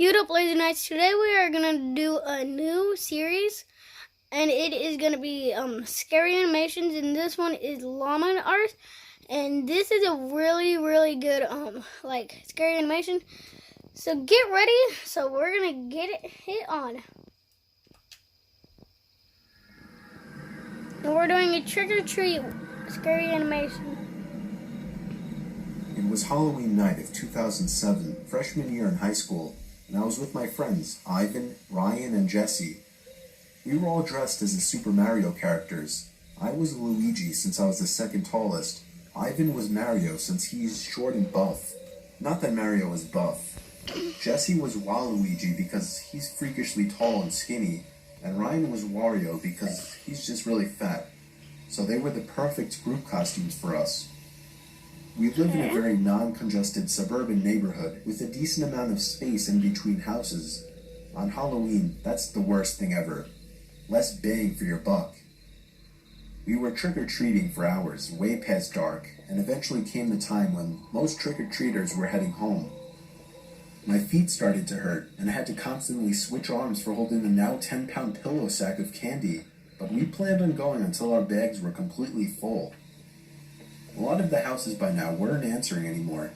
YouTube Lazy Nights. Today we are gonna do a new series, and it is gonna be scary animations. And this one is llama art, and this is a really good like scary animation. So get ready. So we're gonna get it hit on, and we're doing a trick or treat scary animation. It was Halloween night of 2007, freshman year in high school, and I was with my friends, Ivan, Ryan, and Jesse. We were all dressed as the Super Mario characters. I was Luigi since I was the second tallest. Ivan was Mario since he's short and buff. Not that Mario is buff. Jesse was Waluigi because he's freakishly tall and skinny, and Ryan was Wario because he's just really fat. So they were the perfect group costumes for us. We live in a very non-congested suburban neighborhood with a decent amount of space in between houses. On Halloween, that's the worst thing ever. Less bang for your buck. We were trick-or-treating for hours, way past dark, and eventually came the time when most trick-or-treaters were heading home. My feet started to hurt, and I had to constantly switch arms for holding the now 10-pound pillow sack of candy, but we planned on going until our bags were completely full. A lot of the houses by now weren't answering anymore.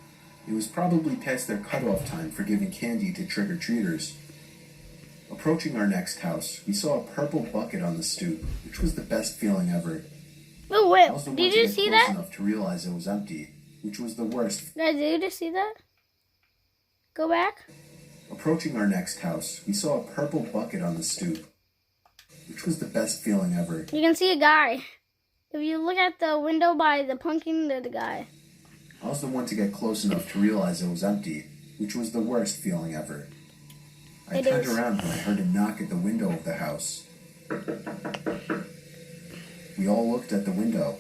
It was probably past their cutoff time for giving candy to trick-or-treaters. Approaching our next house, we saw a purple bucket on the stoop, which was the best feeling ever. Oh wait, did you see that? Enough to realize it was empty, which was the worst. Did you just see that? Go back. Approaching our next house, we saw a purple bucket on the stoop, which was the best feeling ever. You can see a guy. If you look at the window by the pumpkin, there's the guy. I was the one to get close enough to realize it was empty, which was the worst feeling ever. I turned around when I heard a knock at the window of the house. We all looked at the window.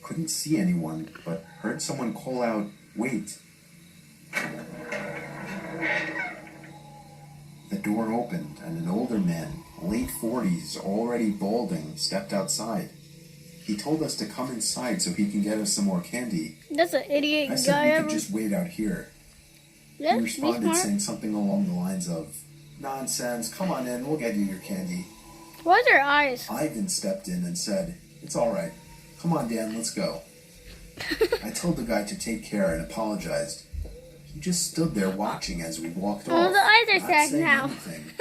Couldn't see anyone, but heard someone call out, "Wait." The door opened, and an older man, late 40s, already balding, stepped outside. He told us to come inside so he can get us some more candy. That's an idiot guy. I said we could just wait out here. Yeah, he responded saying something along the lines of, "Nonsense, come on in, we'll get you your candy." What's your eyes? Ivan stepped in and said, "It's all right. Come on, Dan, let's go." I told the guy to take care and apologized. He just stood there watching as we walked off. The eyes are not sad saying now. anything.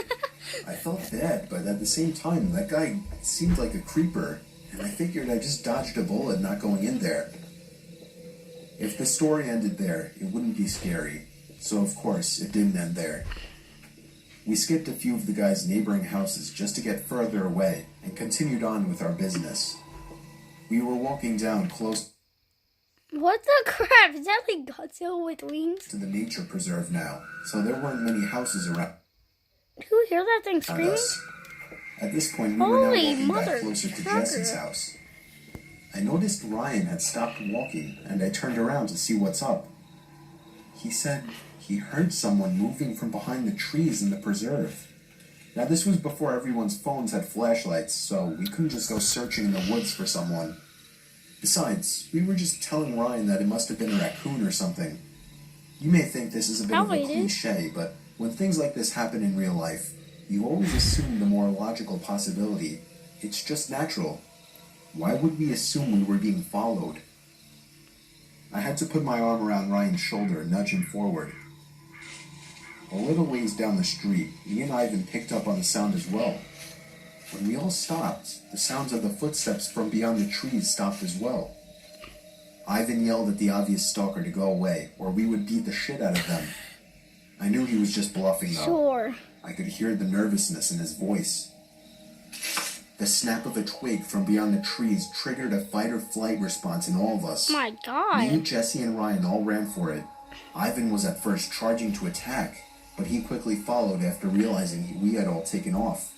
I felt bad, but at the same time, that guy seemed like a creeper, and I figured I just dodged a bullet not going in there. If the story ended there, it wouldn't be scary. So of course, it didn't end there. We skipped a few of the guy's neighboring houses just to get further away and continued on with our business. We were walking down close What the crap? Is that like Godzilla with wings? to the nature preserve now, so there weren't many houses around Did you hear that thing screaming? us. At this point, we were now Holy walking mother back closer to trucker. Jesse's house. I noticed Ryan had stopped walking, and I turned around to see what's up. He said he heard someone moving from behind the trees in the preserve. Now, this was before everyone's phones had flashlights, so we couldn't just go searching in the woods for someone. Besides, we were just telling Ryan that it must have been a raccoon or something. You may think this is a bit of a cliche, but when things like this happen in real life, you always assume the more logical possibility. It's just natural. Why would we assume we were being followed? I had to put my arm around Ryan's shoulder and nudge him forward. A little ways down the street, me and Ivan picked up on the sound as well. When we all stopped, the sounds of the footsteps from beyond the trees stopped as well. Ivan yelled at the obvious stalker to go away, or we would beat the shit out of them. I knew he was just bluffing though. Sure. I could hear the nervousness in his voice. The snap of a twig from beyond the trees triggered a fight-or-flight response in all of us. My God. Me, Jesse, and Ryan all ran for it. Ivan was at first charging to attack, but he quickly followed after realizing we had all taken off.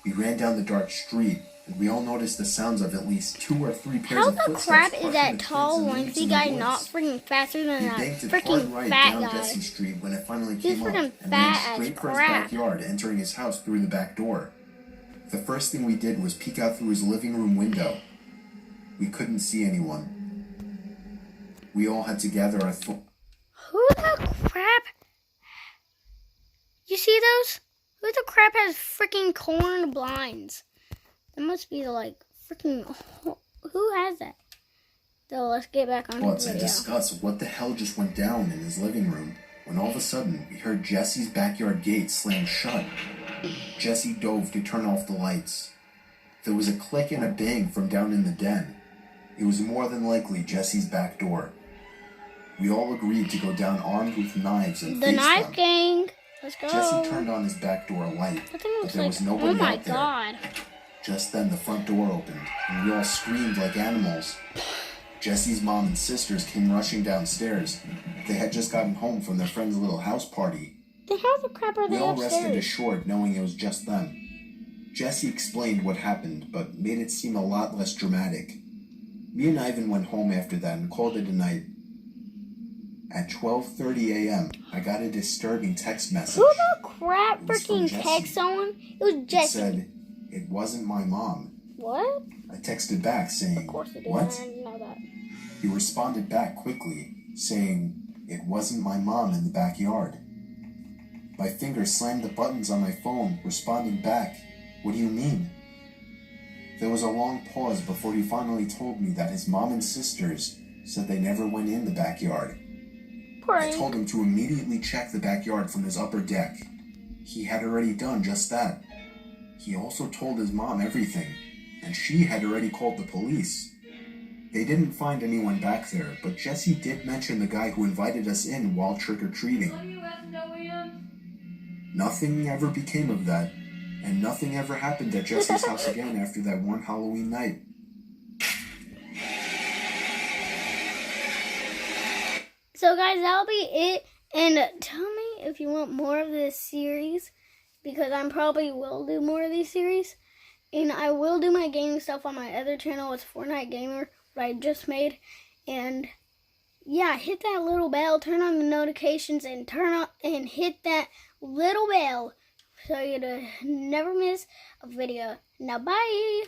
We ran down the dark street, and we all noticed the sounds of at least 2 or 3 pairs How of the footsteps. crap is crushing that the tall, twigs and leaves lengthy in the guy woods. not freaking faster than We that banked it freaking hard right fat down guy? Jesse Street when it finally He's came up, freaking and fat ran as straight for his crap. backyard, entering his house through the back door. The first thing we did was peek out through his living room window. We couldn't see anyone. We all had to gather our Who the crap You see those? Who the crap has freaking corn blinds? That must be like freaking. Who has that? So let's get back on Well, the to video. discuss what the hell just went down in his living room when all of a sudden we heard Jesse's backyard gate slam shut. Jesse dove to turn off the lights. There was a click and a bang from down in the den. It was more than likely Jesse's back door. We all agreed to go down armed with knives and The face knife them. gang. Let's go. Jesse turned on his back door light, That thing but looks there like. was nobody Oh my out there. god. Just then the front door opened, and we all screamed like animals. Jesse's mom and sisters came rushing downstairs. They had just gotten home from their friend's little house party. Then how the crap are We they all rested upstairs? assured knowing it was just them. Jesse explained what happened, but made it seem a lot less dramatic. Me and Ivan went home after that and called it a night. At 12:30 a.m., I got a disturbing text message. Who the crap It was from freaking Jesse. text someone? It was It Jesse. said, "It wasn't my mom." What? I texted back saying, Of course it did. "What?" I didn't know that. He responded back quickly, saying, "It wasn't my mom in the backyard." My fingers slammed the buttons on my phone, responding back, "What do you mean?" There was a long pause before he finally told me that his mom and sisters said they never went in the backyard. I told him to immediately check the backyard from his upper deck. He had already done just that. He also told his mom everything, and she had already called the police. They didn't find anyone back there, but Jesse did mention the guy who invited us in while trick-or-treating. Nothing ever became of that, and nothing ever happened at Jesse's house again after that one Halloween night. So guys, that'll be it. And tell me if you want more of this series, because I probably will do more of these series. And I will do my gaming stuff on my other channel. It's Fortnite Gamer, what I just made. And yeah, hit that little bell, turn on the notifications, and hit that little bell so you never miss a video. Now bye.